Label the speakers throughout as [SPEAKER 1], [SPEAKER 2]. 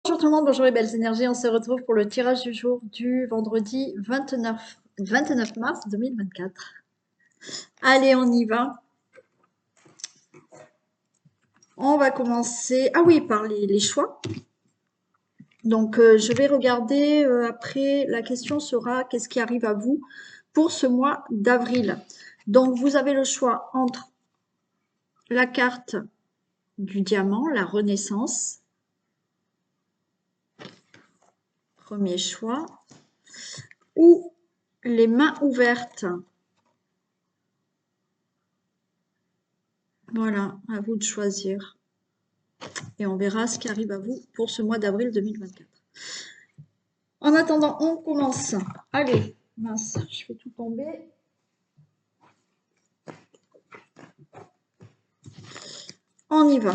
[SPEAKER 1] Bonjour tout le monde, bonjour les belles énergies, on se retrouve pour le tirage du jour du vendredi 29 mars 2024. Allez, on y va. On va commencer, ah oui, par les choix. Donc, je vais regarder, après, la question sera qu'est-ce qui arrive à vous pour ce mois d'avril. Donc, vous avez le choix entre la carte du diamant, la renaissance, premier choix, ou les mains ouvertes. Voilà, à vous de choisir. Et on verra ce qui arrive à vous pour ce mois d'avril 2024. En attendant, on commence. Allez, mince, je fais tout tomber. On y va.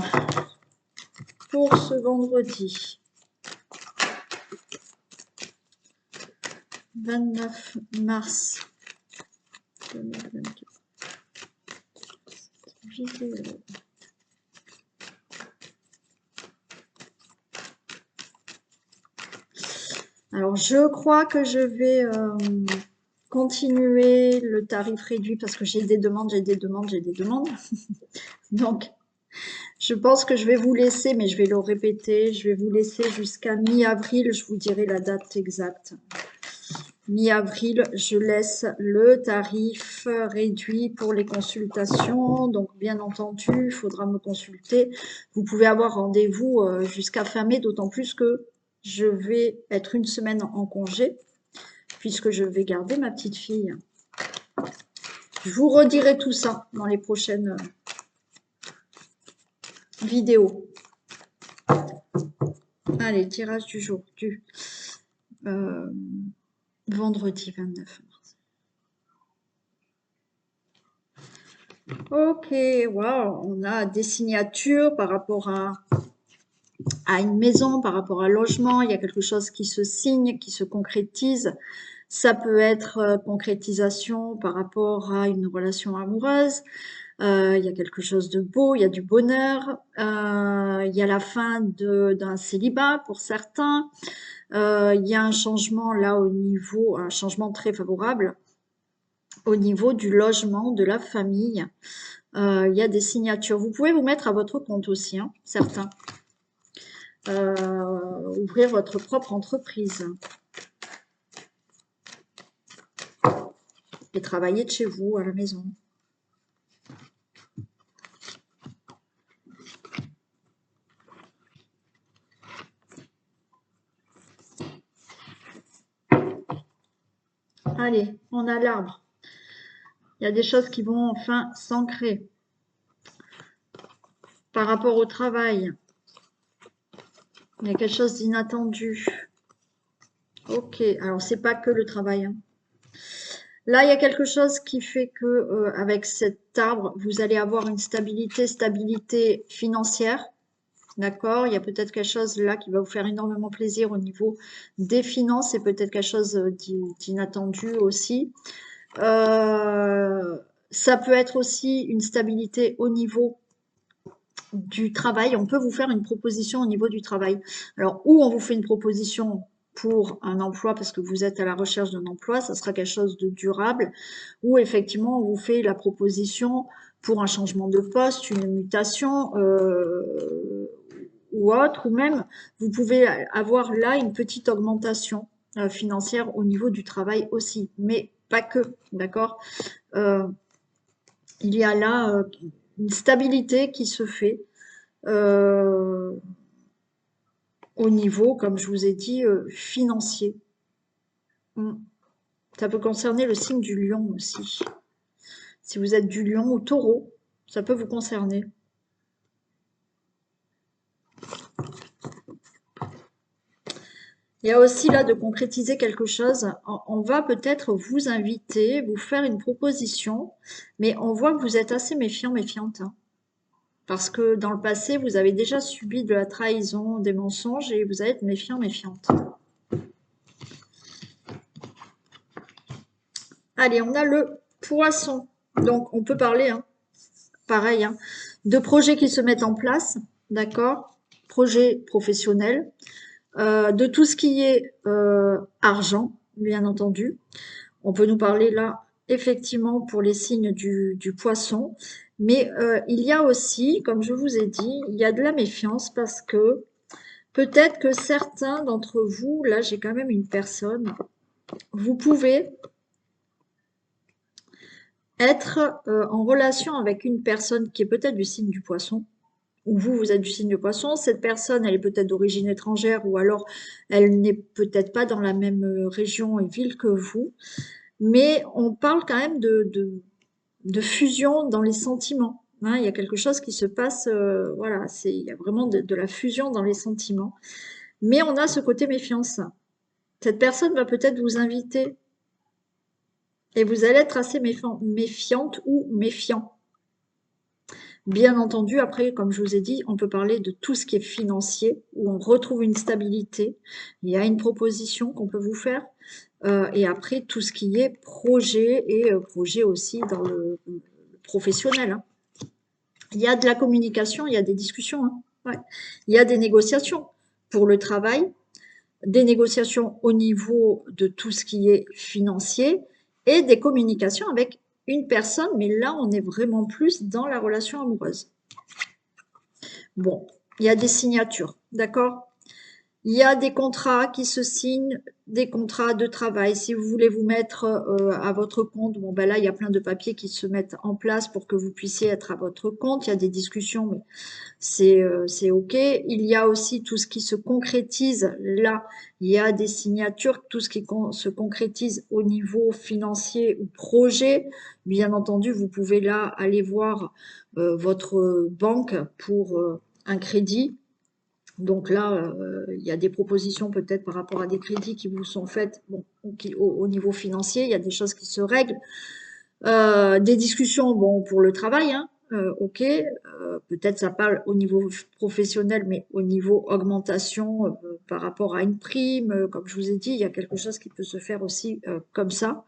[SPEAKER 1] Pour ce vendredi 29 mars 2024. Vidéo. Alors, je crois que je vais continuer le tarif réduit parce que j'ai des demandes. Donc, je pense que je vais vous laisser, mais je vais le répéter, je vais vous laisser jusqu'à mi-avril, je vous dirai la date exacte. Mi-avril, je laisse le tarif réduit pour les consultations. Donc, bien entendu, il faudra me consulter. Vous pouvez avoir rendez-vous jusqu'à fin mai, d'autant plus que je vais être une semaine en congé, puisque je vais garder ma petite fille. Je vous redirai tout ça dans les prochaines vidéos. Allez, tirage du jour du vendredi 29 mars. Ok, waouh, on a des signatures par rapport à une maison, par rapport à un logement. Il y a quelque chose qui se signe, qui se concrétise. Ça peut être concrétisation par rapport à une relation amoureuse. Il y a quelque chose de beau, il y a du bonheur. Il y a la fin d'un célibat pour certains. Il y a un changement là au niveau, un changement très favorable au niveau du logement, de la famille. Il y a des signatures. Vous pouvez vous mettre à votre compte aussi, hein, certains. Ouvrir votre propre entreprise. Et travailler de chez vous, à la maison. Allez, on a l'arbre. Il y a des choses qui vont enfin s'ancrer. Par rapport au travail, il y a quelque chose d'inattendu. Ok, alors c'est pas que le travail. Hein. Là, il y a quelque chose qui fait que avec cet arbre, vous allez avoir une stabilité financière. D'accord? Il y a peut-être quelque chose là qui va vous faire énormément plaisir au niveau des finances et peut-être quelque chose d'inattendu aussi. Ça peut être aussi une stabilité au niveau du travail. On peut vous faire une proposition au niveau du travail. Alors, ou on vous fait une proposition pour un emploi parce que vous êtes à la recherche d'un emploi, ça sera quelque chose de durable, ou effectivement on vous fait la proposition pour un changement de poste, une mutation ou autre, ou même vous pouvez avoir là une petite augmentation financière au niveau du travail aussi, mais pas que, d'accord. Il y a là une stabilité qui se fait au niveau, comme je vous ai dit, financier. Ça peut concerner le signe du lion aussi. Si vous êtes du lion ou taureau, ça peut vous concerner. Il y a aussi là de concrétiser quelque chose. On va peut-être vous inviter, vous faire une proposition, mais on voit que vous êtes assez méfiant, méfiante. Hein. Parce que dans le passé, vous avez déjà subi de la trahison, des mensonges, et vous allez être méfiant, méfiante. Allez, on a le poisson. Donc, on peut parler, hein, pareil, hein, de projets qui se mettent en place, d'accord? Projets professionnels, de tout ce qui est argent, bien entendu. On peut nous parler là, effectivement, pour les signes du poisson. Mais il y a aussi, comme je vous ai dit, il y a de la méfiance parce que peut-être que certains d'entre vous, là j'ai quand même une personne, vous pouvez être en relation avec une personne qui est peut-être du signe du poisson, ou vous, vous êtes du signe du poisson, cette personne, elle est peut-être d'origine étrangère, ou alors elle n'est peut-être pas dans la même région et ville que vous, mais on parle quand même de fusion dans les sentiments. Hein, il y a quelque chose qui se passe, voilà, il y a vraiment de la fusion dans les sentiments. Mais on a ce côté méfiance. Cette personne va peut-être vous inviter et vous allez être assez méfiante ou méfiant. Bien entendu, après, comme je vous ai dit, on peut parler de tout ce qui est financier, où on retrouve une stabilité. Il y a une proposition qu'on peut vous faire. Et après, tout ce qui est projet et projet aussi dans le professionnel. Hein. Il y a de la communication, il y a des discussions. Hein. Ouais. Il y a des négociations pour le travail, des négociations au niveau de tout ce qui est financier et des communications avec une personne, mais là, on est vraiment plus dans la relation amoureuse. Bon, il y a des signatures, d'accord? Il y a des contrats qui se signent, des contrats de travail. Si vous voulez vous mettre à votre compte, bon ben là, il y a plein de papiers qui se mettent en place pour que vous puissiez être à votre compte. Il y a des discussions, mais c'est OK. Il y a aussi tout ce qui se concrétise. Là, il y a des signatures, tout ce qui se concrétise au niveau financier ou projet. Bien entendu, vous pouvez là aller voir votre banque pour un crédit. Donc là, il y a des propositions peut-être par rapport à des crédits qui vous sont faites bon, au niveau financier. Il y a des choses qui se règlent. Des discussions bon, pour le travail, hein, ok. Peut-être ça parle au niveau professionnel, mais au niveau augmentation par rapport à une prime, comme je vous ai dit, il y a quelque chose qui peut se faire aussi comme ça.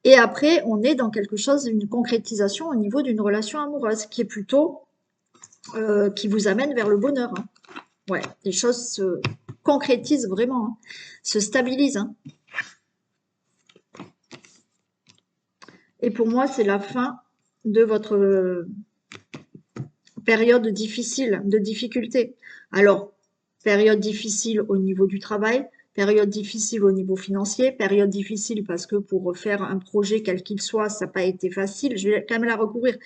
[SPEAKER 1] Et après, on est dans quelque chose, une concrétisation au niveau d'une relation amoureuse qui est plutôt qui vous amène vers le bonheur. Hein. Ouais, les choses se concrétisent vraiment, hein, se stabilisent. Hein. Et pour moi, c'est la fin de votre période difficile, de difficulté. Alors, période difficile au niveau du travail, période difficile au niveau financier, période difficile parce que pour faire un projet quel qu'il soit, ça n'a pas été facile, je vais quand même la recouvrir.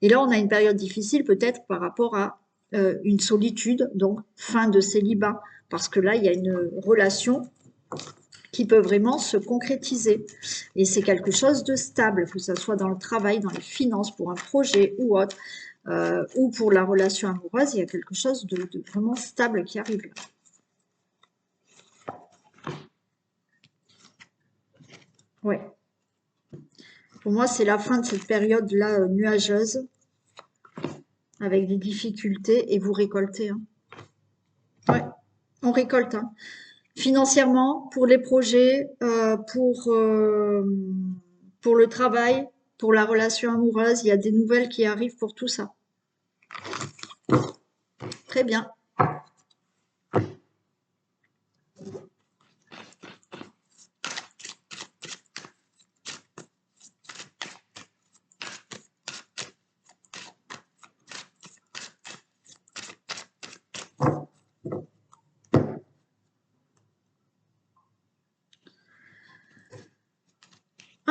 [SPEAKER 1] Et là, on a une période difficile peut-être par rapport à une solitude, donc fin de célibat, parce que là, il y a une relation qui peut vraiment se concrétiser. Et c'est quelque chose de stable, que ce soit dans le travail, dans les finances, pour un projet ou autre, ou pour la relation amoureuse, il y a quelque chose de vraiment stable qui arrive. Ouais. Pour moi, c'est la fin de cette période-là nuageuse, avec des difficultés, et vous récoltez. Hein. Ouais, on récolte. Hein. Financièrement, pour les projets, pour le travail, pour la relation amoureuse, il y a des nouvelles qui arrivent pour tout ça. Très bien.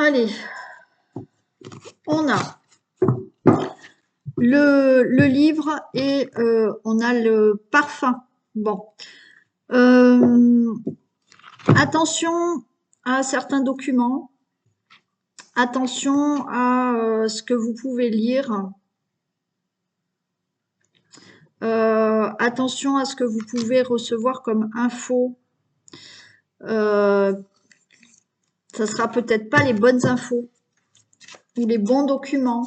[SPEAKER 1] Allez, on a le livre et on a le parfum. Bon. Attention à certains documents. Attention à ce que vous pouvez lire. Attention à ce que vous pouvez recevoir comme info. Ça sera peut-être pas les bonnes infos ou les bons documents.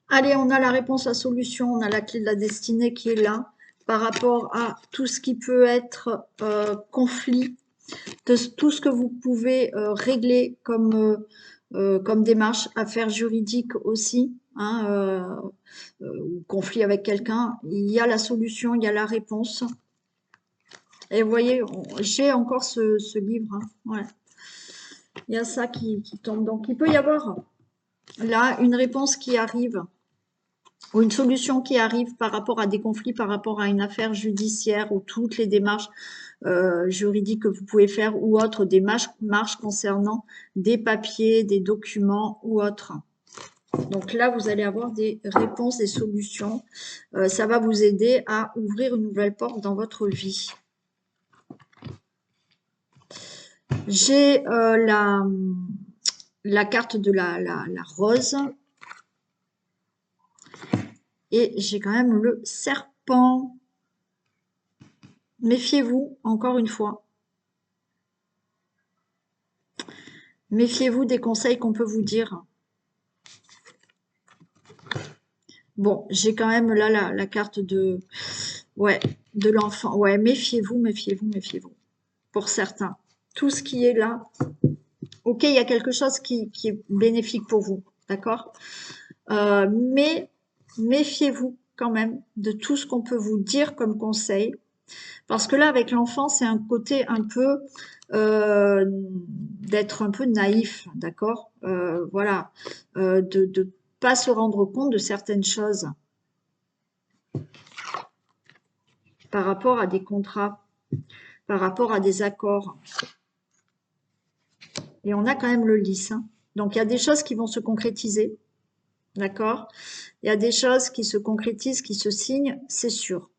[SPEAKER 1] Allez, on a la réponse à solution, on a la clé de la destinée qui est là. par rapport à tout ce qui peut être conflit, de tout ce que vous pouvez régler comme démarche, affaires juridiques aussi, hein, conflit avec quelqu'un. Il y a la solution, il y a la réponse. Et vous voyez, j'ai encore ce livre. Hein, ouais. Il y a ça qui tombe. Donc, il peut y avoir là une réponse qui arrive ou une solution qui arrive par rapport à des conflits, par rapport à une affaire judiciaire ou toutes les démarches juridiques que vous pouvez faire ou autres démarches concernant des papiers, des documents ou autres. Donc là, vous allez avoir des réponses, des solutions. Ça va vous aider à ouvrir une nouvelle porte dans votre vie. J'ai la carte de la rose. Et j'ai quand même le serpent. Méfiez-vous, encore une fois. Méfiez-vous des conseils qu'on peut vous dire. Bon, j'ai quand même là la carte de l'enfant. Ouais, méfiez-vous, méfiez-vous, méfiez-vous. Pour certains. Tout ce qui est là, ok, il y a quelque chose qui est bénéfique pour vous, d'accord, mais méfiez-vous quand même de tout ce qu'on peut vous dire comme conseil, parce que là, avec l'enfant, c'est un côté un peu d'être un peu naïf, d'accord, voilà, de pas se rendre compte de certaines choses par rapport à des contrats, par rapport à des accords. Et on a quand même le lys. Hein. Donc, il y a des choses qui vont se concrétiser. D'accord? Il y a des choses qui se concrétisent, qui se signent, c'est sûr.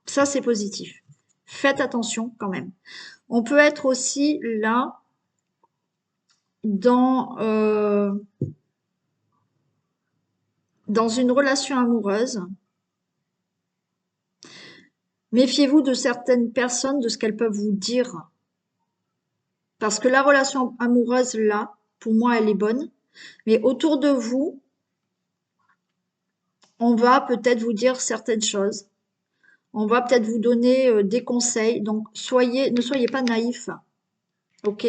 [SPEAKER 1] Ça, c'est positif. Faites attention quand même. On peut être aussi là dans une relation amoureuse. Méfiez-vous de certaines personnes, de ce qu'elles peuvent vous dire. Parce que la relation amoureuse, là, pour moi, elle est bonne. Mais autour de vous, on va peut-être vous dire certaines choses. On va peut-être vous donner des conseils. Donc, ne soyez pas naïfs. Ok?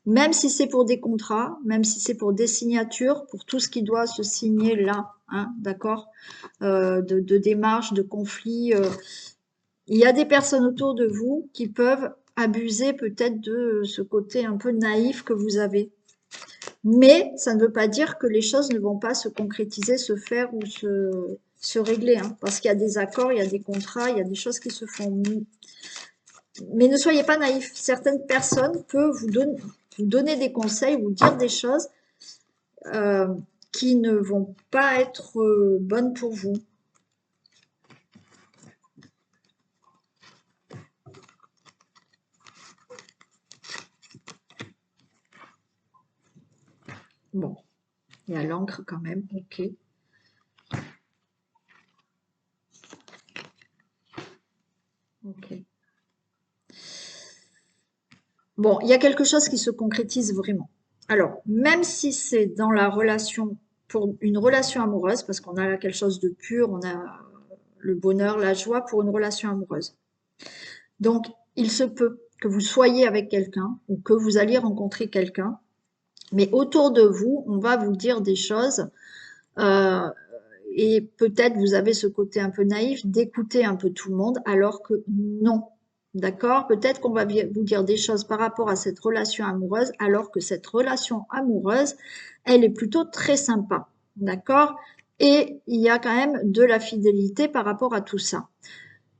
[SPEAKER 1] Même si c'est pour des contrats, même si c'est pour des signatures, pour tout ce qui doit se signer là, hein, d'accord? De démarches, de conflits. Il y a des personnes autour de vous qui peuvent abuser peut-être de ce côté un peu naïf que vous avez. Mais ça ne veut pas dire que les choses ne vont pas se concrétiser, se faire ou se régler. Hein, parce qu'il y a des accords, il y a des contrats, il y a des choses qui se font. Mais ne soyez pas naïfs. Certaines personnes peuvent vous donner des conseils, vous dire des choses qui ne vont pas être bonnes pour vous. Bon, il y a l'encre quand même, ok. Ok. Bon, il y a quelque chose qui se concrétise vraiment. Alors, même si c'est dans la relation, pour une relation amoureuse, parce qu'on a là quelque chose de pur, on a le bonheur, la joie pour une relation amoureuse. Donc, il se peut que vous soyez avec quelqu'un ou que vous alliez rencontrer quelqu'un, mais autour de vous, on va vous dire des choses euh, et peut-être vous avez ce côté un peu naïf d'écouter un peu tout le monde, alors que non. D'accord? Peut-être qu'on va vous dire des choses par rapport à cette relation amoureuse, alors que cette relation amoureuse, elle est plutôt très sympa. D'accord? Et il y a quand même de la fidélité par rapport à tout ça.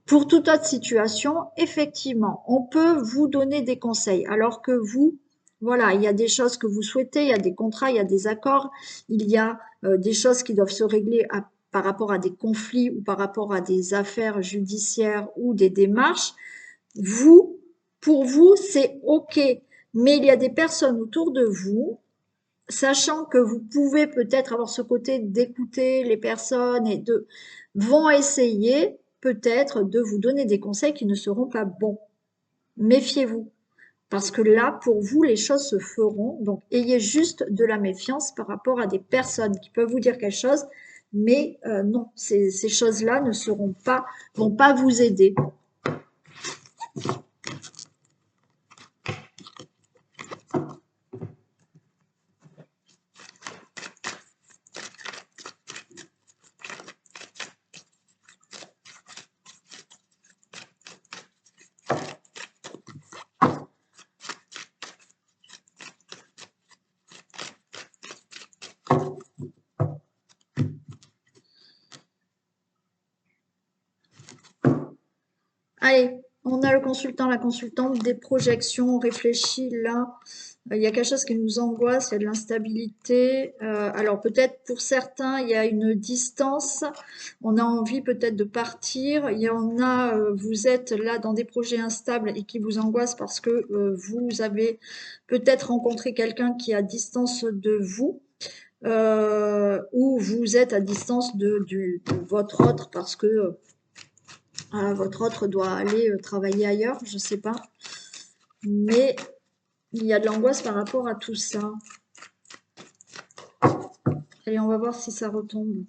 [SPEAKER 1] Pour toute autre situation, effectivement, on peut vous donner des conseils, alors que vous, voilà, il y a des choses que vous souhaitez, il y a des contrats, il y a des accords, il y a des choses qui doivent se régler par rapport à des conflits ou par rapport à des affaires judiciaires ou des démarches. Pour vous, c'est OK. Mais il y a des personnes autour de vous, sachant que vous pouvez peut-être avoir ce côté d'écouter les personnes et vont essayer peut-être de vous donner des conseils qui ne seront pas bons. Méfiez-vous. Parce que là, pour vous, les choses se feront. Donc, ayez juste de la méfiance par rapport à des personnes qui peuvent vous dire quelque chose, Mais non, ces choses-là ne vont pas vous aider. Allez, on a le consultant, la consultante, des projections, on réfléchit là. Il y a quelque chose qui nous angoisse, il y a de l'instabilité. Alors peut-être pour certains, il y a une distance. On a envie peut-être de partir. Il y en a, vous êtes là dans des projets instables et qui vous angoissent parce que vous avez peut-être rencontré quelqu'un qui est à distance de vous. Ou vous êtes à distance de votre autre parce que votre autre doit aller travailler ailleurs, je sais pas. Mais il y a de l'angoisse par rapport à tout ça. Allez, on va voir si ça retombe.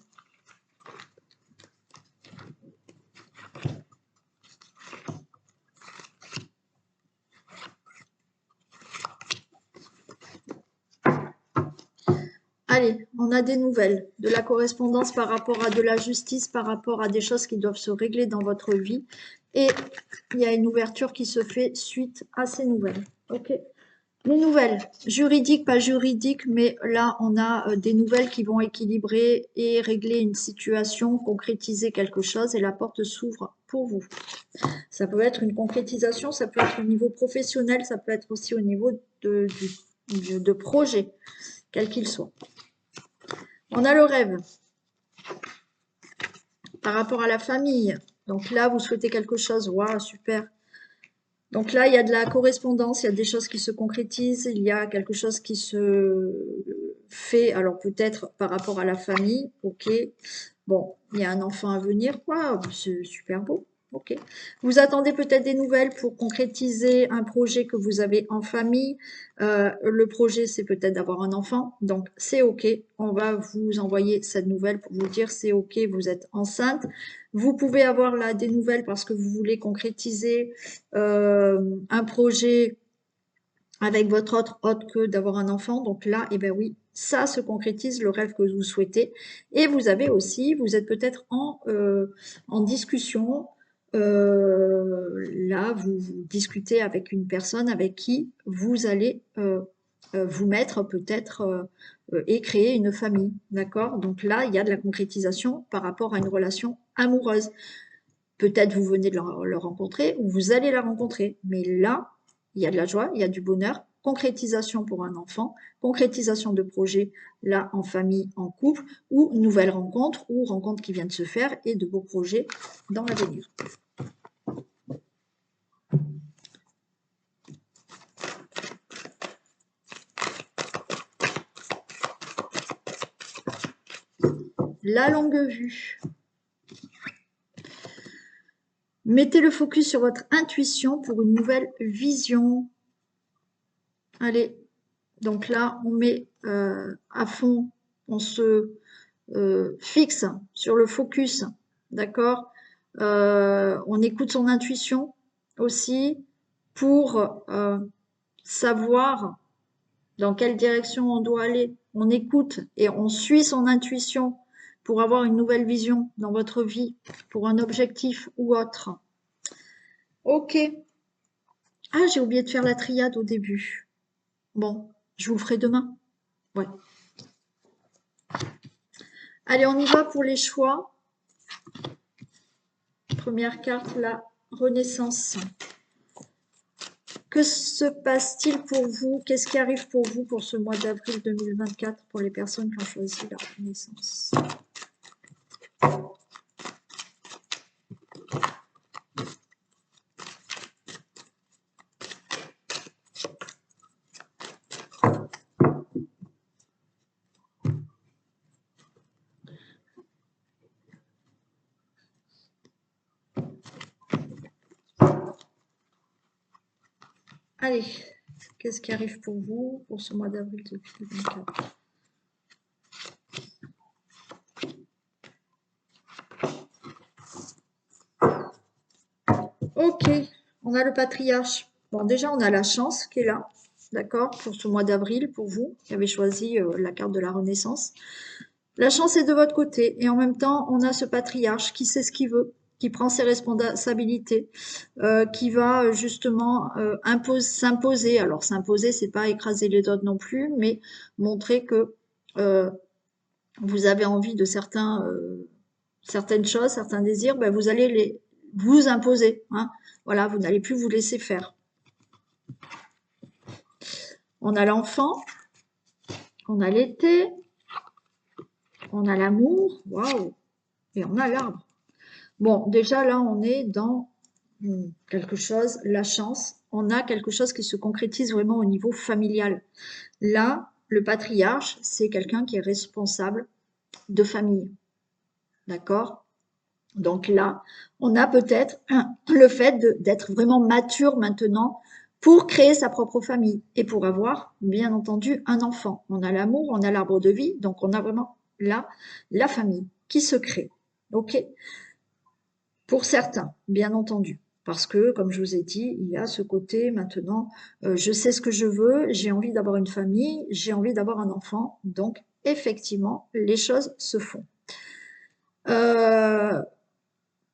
[SPEAKER 1] Allez, on a des nouvelles, de la correspondance par rapport à de la justice, par rapport à des choses qui doivent se régler dans votre vie. Et il y a une ouverture qui se fait suite à ces nouvelles. Ok. Les nouvelles, juridiques, pas juridiques, mais là, on a des nouvelles qui vont équilibrer et régler une situation, concrétiser quelque chose et la porte s'ouvre pour vous. Ça peut être une concrétisation, ça peut être au niveau professionnel, ça peut être aussi au niveau de projet, quel qu'il soit. On a le rêve par rapport à la famille. Donc là, vous souhaitez quelque chose, waouh, super. Donc là, il y a de la correspondance, il y a des choses qui se concrétisent, il y a quelque chose qui se fait, alors peut-être par rapport à la famille, ok. Bon, il y a un enfant à venir, quoi, c'est super beau, ok. Vous attendez peut-être des nouvelles pour concrétiser un projet que vous avez en famille. Le projet, c'est peut-être d'avoir un enfant, donc c'est ok. On va vous envoyer cette nouvelle pour vous dire c'est ok, vous êtes enceinte. Vous pouvez avoir là des nouvelles parce que vous voulez concrétiser un projet avec votre autre que d'avoir un enfant. Donc là, eh ben oui, ça se concrétise, le rêve que vous souhaitez. Et vous avez aussi, vous êtes peut-être en discussion. Là, vous discutez avec une personne avec qui vous allez vous mettre peut-être et créer une famille. D'accord? Donc là, il y a de la concrétisation par rapport à une relation amoureuse. Peut-être vous venez de le rencontrer ou vous allez la rencontrer. Mais là, il y a de la joie, il y a du bonheur, concrétisation pour un enfant, concrétisation de projet là en famille, en couple, ou nouvelle rencontre, ou rencontre qui vient de se faire et de beaux projets dans l'avenir. La longue vue. Mettez le focus sur votre intuition pour une nouvelle vision. Allez, donc là, on met à fond, on se fixe sur le focus, d'accord. On écoute son intuition aussi pour savoir dans quelle direction on doit aller. On écoute et on suit son intuition pour avoir une nouvelle vision dans votre vie, pour un objectif ou autre. Ok. Ah, j'ai oublié de faire la triade au début. Bon, je vous le ferai demain. Ouais. Allez, on y va pour les choix. Première carte, la Renaissance. Que se passe-t-il pour vous? Qu'est-ce qui arrive pour vous pour ce mois d'avril 2024 pour les personnes qui ont choisi la Renaissance? Allez, qu'est-ce qui arrive pour vous pour ce mois d'avril 2024? Ok, on a le patriarche. Bon, déjà, on a la chance qui est là, d'accord, pour ce mois d'avril, pour vous qui avez choisi la carte de la Renaissance. La chance est de votre côté et en même temps, on a ce patriarche qui sait ce qu'il veut, qui prend ses responsabilités, qui va justement s'imposer. Alors s'imposer, c'est pas écraser les autres non plus, mais montrer que euh, vous avez envie de certaines choses, certains désirs, ben vous allez vous imposer. Hein. Voilà, vous n'allez plus vous laisser faire. On a l'enfant, on a l'été, on a l'amour, waouh, et on a l'arbre. Bon, déjà là, on est dans quelque chose, la chance. On a quelque chose qui se concrétise vraiment au niveau familial. Là, le patriarche, c'est quelqu'un qui est responsable de famille. D'accord? Donc là, on a peut-être le fait d'être vraiment mature maintenant pour créer sa propre famille et pour avoir, bien entendu, un enfant. On a l'amour, on a l'arbre de vie, donc on a vraiment là la famille qui se crée. Ok? Pour certains, bien entendu. Parce que, comme je vous ai dit, il y a ce côté maintenant, je sais ce que je veux, j'ai envie d'avoir une famille, j'ai envie d'avoir un enfant. Donc, effectivement, les choses se font.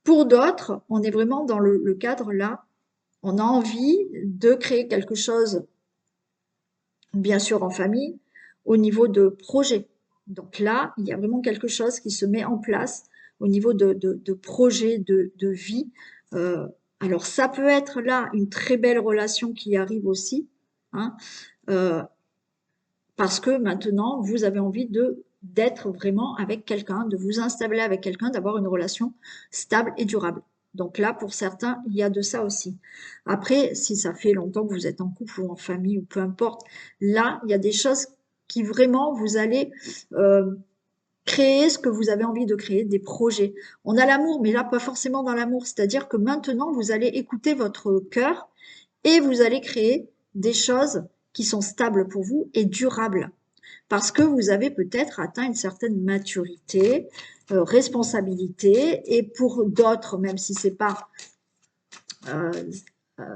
[SPEAKER 1] Pour d'autres, on est vraiment dans le cadre là, on a envie de créer quelque chose, bien sûr en famille, au niveau de projet. Donc là, il y a vraiment quelque chose qui se met en place au niveau de projet, de vie. Euh, alors ça peut être là une très belle relation qui arrive aussi, hein, euh, parce que maintenant, vous avez envie d'être vraiment avec quelqu'un, de vous installer avec quelqu'un, d'avoir une relation stable et durable. Donc là, pour certains, il y a de ça aussi. Après, si ça fait longtemps que vous êtes en couple ou en famille ou peu importe, là, il y a des choses qui vraiment, vous allez créer ce que vous avez envie de créer, des projets. On a l'amour, mais là, pas forcément dans l'amour. C'est-à-dire que maintenant, vous allez écouter votre cœur et vous allez créer des choses qui sont stables pour vous et durables. Parce que vous avez peut-être atteint une certaine maturité, responsabilité, et pour d'autres, même si c'est pas euh,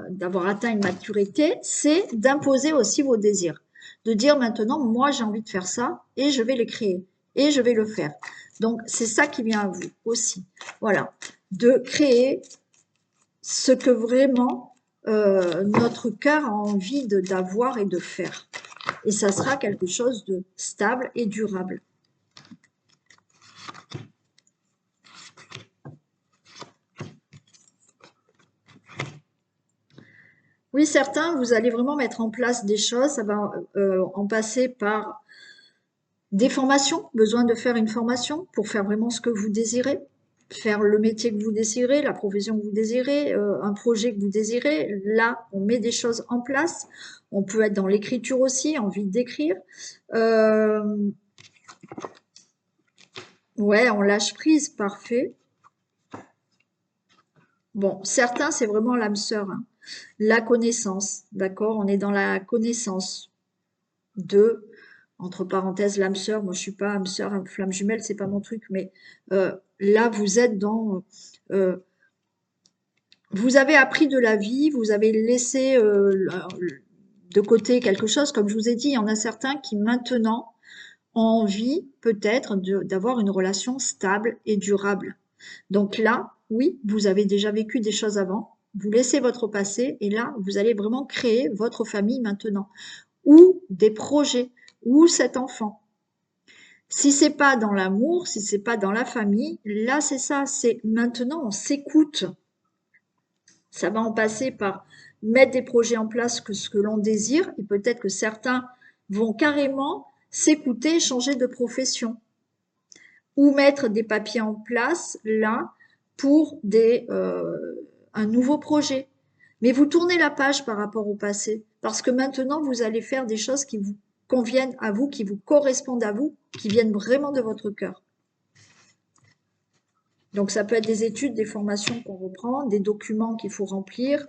[SPEAKER 1] d'avoir atteint une maturité, c'est d'imposer aussi vos désirs. De dire maintenant, moi j'ai envie de faire ça et je vais les créer et je vais le faire. Donc c'est ça qui vient à vous aussi. Voilà, de créer ce que vraiment notre cœur a envie d'avoir et de faire. Et ça sera quelque chose de stable et durable. Oui, certains, vous allez vraiment mettre en place des choses, ça va en passer par des formations, besoin de faire une formation pour faire vraiment ce que vous désirez, faire le métier que vous désirez, la profession que vous désirez, un projet que vous désirez. Là, on met des choses en place. On peut être dans l'écriture aussi, envie d'écrire. Ouais, on lâche prise, parfait. Bon, certains, c'est vraiment l'âme sœur, hein. La connaissance, d'accord? On est dans la connaissance de, entre parenthèses, l'âme sœur. Moi, je suis pas âme sœur, flamme jumelle, c'est pas mon truc, mais là, vous êtes dans, vous avez appris de la vie, vous avez laissé de côté quelque chose, comme je vous ai dit, il y en a certains qui maintenant ont envie peut-être d'avoir une relation stable et durable. Donc là, oui, vous avez déjà vécu des choses avant, vous laissez votre passé et là, vous allez vraiment créer votre famille maintenant ou des projets ou cet enfant. Si c'est pas dans l'amour, si c'est pas dans la famille, là c'est ça, c'est maintenant on s'écoute. Ça va en passer par mettre des projets en place que ce que l'on désire et peut-être que certains vont carrément s'écouter, changer de profession ou mettre des papiers en place là pour un nouveau projet. Mais vous tournez la page par rapport au passé parce que maintenant vous allez faire des choses qui vous conviennent à vous, qui vous correspondent à vous, qui viennent vraiment de votre cœur. Donc ça peut être des études, des formations qu'on reprend, des documents qu'il faut remplir.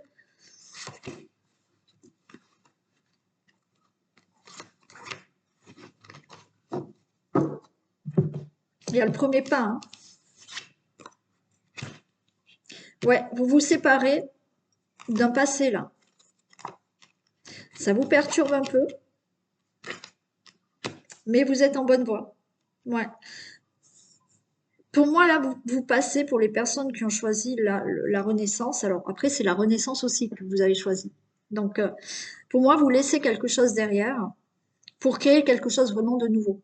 [SPEAKER 1] Il y a le premier pas. Hein. Ouais, vous vous séparez d'un passé là. Ça vous perturbe un peu, mais vous êtes en bonne voie. Ouais. Pour moi, là, vous passez pour les personnes qui ont choisi la Renaissance. Alors après, c'est la Renaissance aussi que vous avez choisi. Donc, pour moi, vous laissez quelque chose derrière pour créer quelque chose vraiment de nouveau.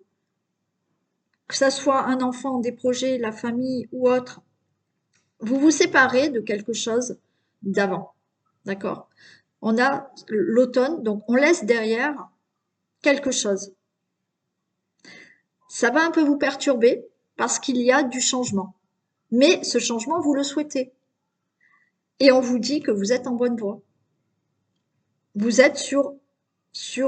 [SPEAKER 1] Que ça soit un enfant, des projets, la famille ou autre, vous vous séparez de quelque chose d'avant. D'accord? On a l'automne, donc on laisse derrière quelque chose. Ça va un peu vous perturber parce qu'il y a du changement. Mais ce changement, vous le souhaitez. Et on vous dit que vous êtes en bonne voie. Vous êtes sur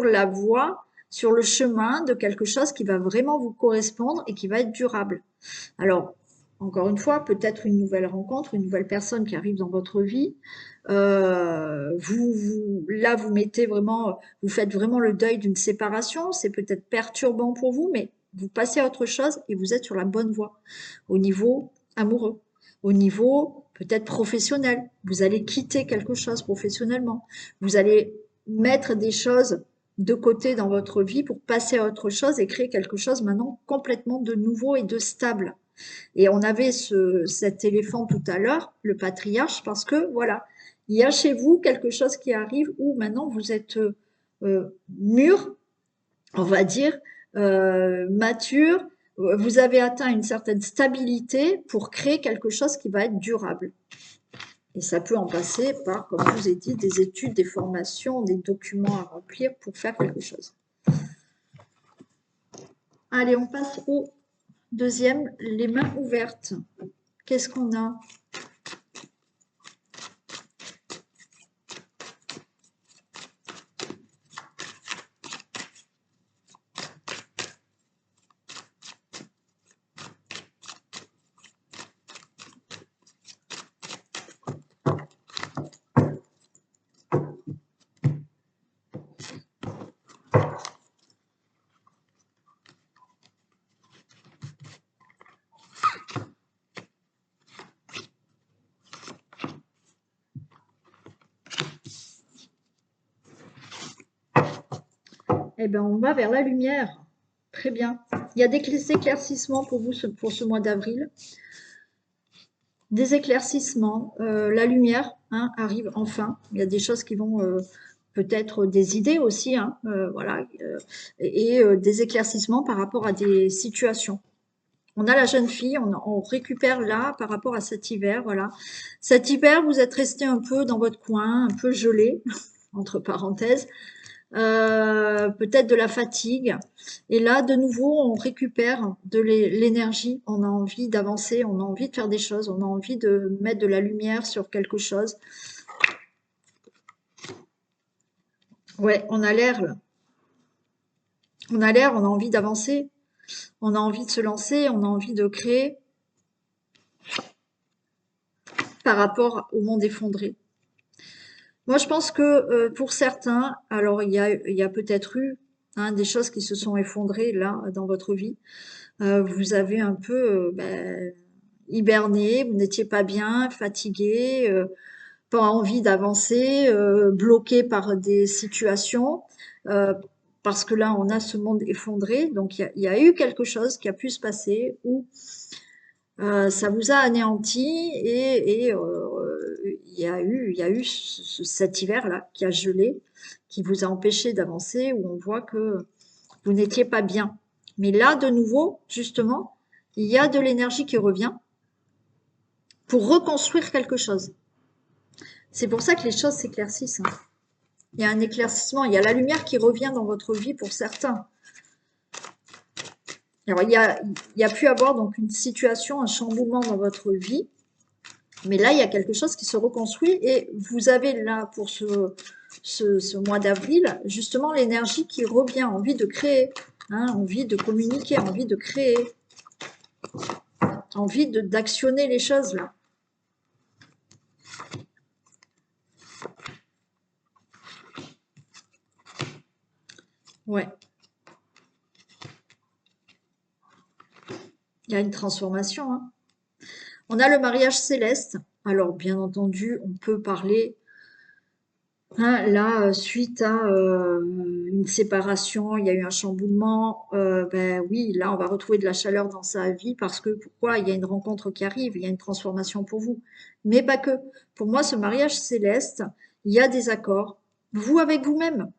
[SPEAKER 1] la voie, sur le chemin de quelque chose qui va vraiment vous correspondre et qui va être durable. Alors, encore une fois, peut-être une nouvelle rencontre, une nouvelle personne qui arrive dans votre vie. Là, vous mettez vraiment, vous faites vraiment le deuil d'une séparation. C'est peut-être perturbant pour vous, mais vous passez à autre chose et vous êtes sur la bonne voie au niveau amoureux, au niveau peut-être professionnel. Vous allez quitter quelque chose professionnellement. Vous allez mettre des choses de côté dans votre vie pour passer à autre chose et créer quelque chose maintenant complètement de nouveau et de stable. Et on avait cet éléphant tout à l'heure, le patriarche, parce que voilà, il y a chez vous quelque chose qui arrive où maintenant vous êtes mûr, on va dire, mature, vous avez atteint une certaine stabilité pour créer quelque chose qui va être durable. Et ça peut en passer par, comme je vous ai dit, des études, des formations, des documents à remplir pour faire quelque chose. Allez, on passe au deuxième, les mains ouvertes. Qu'est-ce qu'on a? Eh bien, on va vers la lumière. Très bien. Il y a des éclaircissements pour vous pour ce mois d'avril. Des éclaircissements. La lumière arrive enfin. Il y a des choses qui vont peut-être des idées aussi, voilà, et des éclaircissements par rapport à des situations. On a la jeune fille, on récupère là par rapport à cet hiver, voilà. Cet hiver, vous êtes resté un peu dans votre coin, un peu gelé, entre parenthèses. Peut-être de la fatigue. Et là, de nouveau, on récupère de l'énergie. On a envie d'avancer, on a envie de faire des choses, on a envie de mettre de la lumière sur quelque chose. Ouais, on a l'air là. On a l'air, on a envie d'avancer, on a envie de se lancer, on a envie de créer par rapport au monde effondré. Moi, je pense que pour certains, alors il y a peut-être eu des choses qui se sont effondrées là dans votre vie. Vous avez un peu hiberné, vous n'étiez pas bien, fatigué, pas envie d'avancer, bloqué par des situations, euh, parce que là, on a ce monde effondré. Donc, il y a eu quelque chose qui a pu se passer où ça vous a anéanti et il y a eu cet hiver-là qui a gelé, qui vous a empêché d'avancer, où on voit que vous n'étiez pas bien. Mais là, de nouveau, justement, il y a de l'énergie qui revient pour reconstruire quelque chose. C'est pour ça que les choses s'éclaircissent. Il y a un éclaircissement, il y a la lumière qui revient dans votre vie pour certains. Alors, il y a pu avoir donc une situation, un chamboulement dans votre vie, mais là, il y a quelque chose qui se reconstruit et vous avez là, pour ce mois d'avril, justement l'énergie qui revient, envie de créer, envie de communiquer, envie de créer, envie d'actionner les choses là. Ouais. Il y a une transformation. On a le mariage céleste. Alors, bien entendu, on peut parler Hein, là, suite à une séparation, il y a eu un chamboulement, ben oui, là, on va retrouver de la chaleur dans sa vie parce que pourquoi? Il y a une rencontre qui arrive, il y a une transformation pour vous. Mais pas que. Pour moi, ce mariage céleste, il y a des accords. Vous avec vous-même.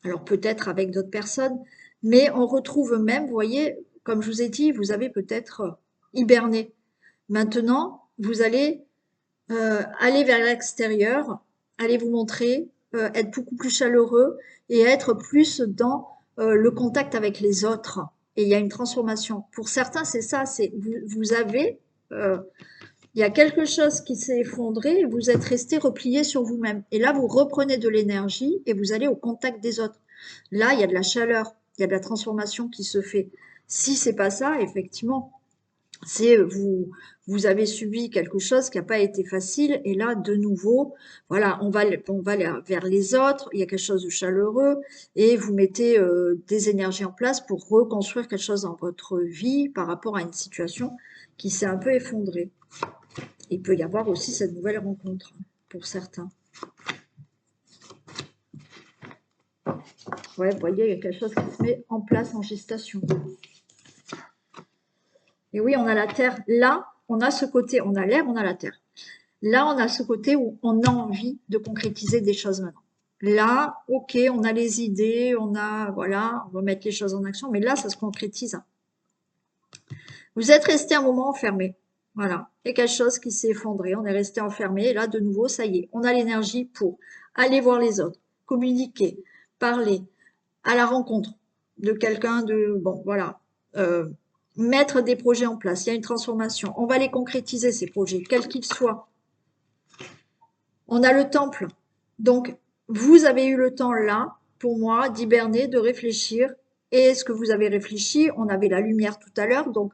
[SPEAKER 1] Alors peut-être avec d'autres personnes, mais on retrouve même, vous voyez, comme je vous ai dit, vous avez peut-être hiberné. Maintenant, vous allez aller vers l'extérieur, aller vous montrer, être beaucoup plus chaleureux et être plus dans le contact avec les autres. Et il y a une transformation. Pour certains, c'est ça, c'est vous avez, il y a quelque chose qui s'est effondré et vous êtes resté replié sur vous-même. Et là, vous reprenez de l'énergie et vous allez au contact des autres. Là, il y a de la chaleur, il y a de la transformation qui se fait. Si c'est pas ça, effectivement, c'est vous avez subi quelque chose qui n'a pas été facile et là de nouveau voilà on va vers les autres, il y a quelque chose de chaleureux et vous mettez des énergies en place pour reconstruire quelque chose dans votre vie par rapport à une situation qui s'est un peu effondrée. Il peut y avoir aussi cette nouvelle rencontre pour certains. Ouais, vous voyez, il y a quelque chose qui se met en place en gestation. Et oui, on a la terre là, on a ce côté, on a l'air, on a la terre. Là, on a ce côté où on a envie de concrétiser des choses maintenant. Là, ok, on a les idées, on a, voilà, on va mettre les choses en action, mais là, ça se concrétise. Vous êtes resté un moment enfermé. Voilà. Il y a quelque chose qui s'est effondré. On est resté enfermé. Et là, de nouveau, ça y est. On a l'énergie pour aller voir les autres, communiquer, parler, à la rencontre de quelqu'un de, bon, voilà. Mettre des projets en place. Il y a une transformation. On va les concrétiser, ces projets, quels qu'ils soient. On a le temple. Donc, vous avez eu le temps là, pour moi, d'hiberner, de réfléchir. Et est-ce que vous avez réfléchi? On avait la lumière tout à l'heure. Donc,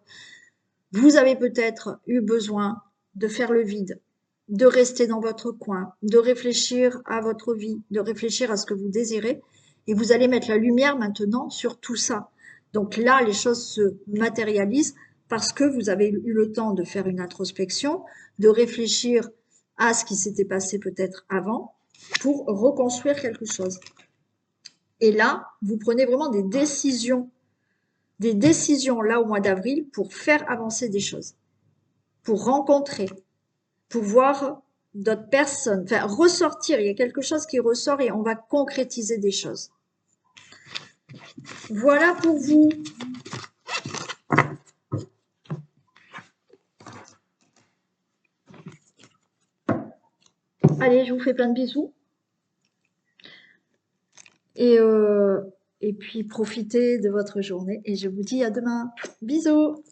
[SPEAKER 1] vous avez peut-être eu besoin de faire le vide, de rester dans votre coin, de réfléchir à votre vie, de réfléchir à ce que vous désirez. Et vous allez mettre la lumière maintenant sur tout ça. Donc là, les choses se matérialisent parce que vous avez eu le temps de faire une introspection, de réfléchir à ce qui s'était passé peut-être avant pour reconstruire quelque chose. Et là, vous prenez vraiment des décisions là au mois d'avril pour faire avancer des choses, pour rencontrer, pour voir d'autres personnes, enfin ressortir, il y a quelque chose qui ressort et on va concrétiser des choses. Voilà pour vous. Allez, je vous fais plein de bisous. Et, et puis profitez de votre journée et je vous dis à demain. Bisous.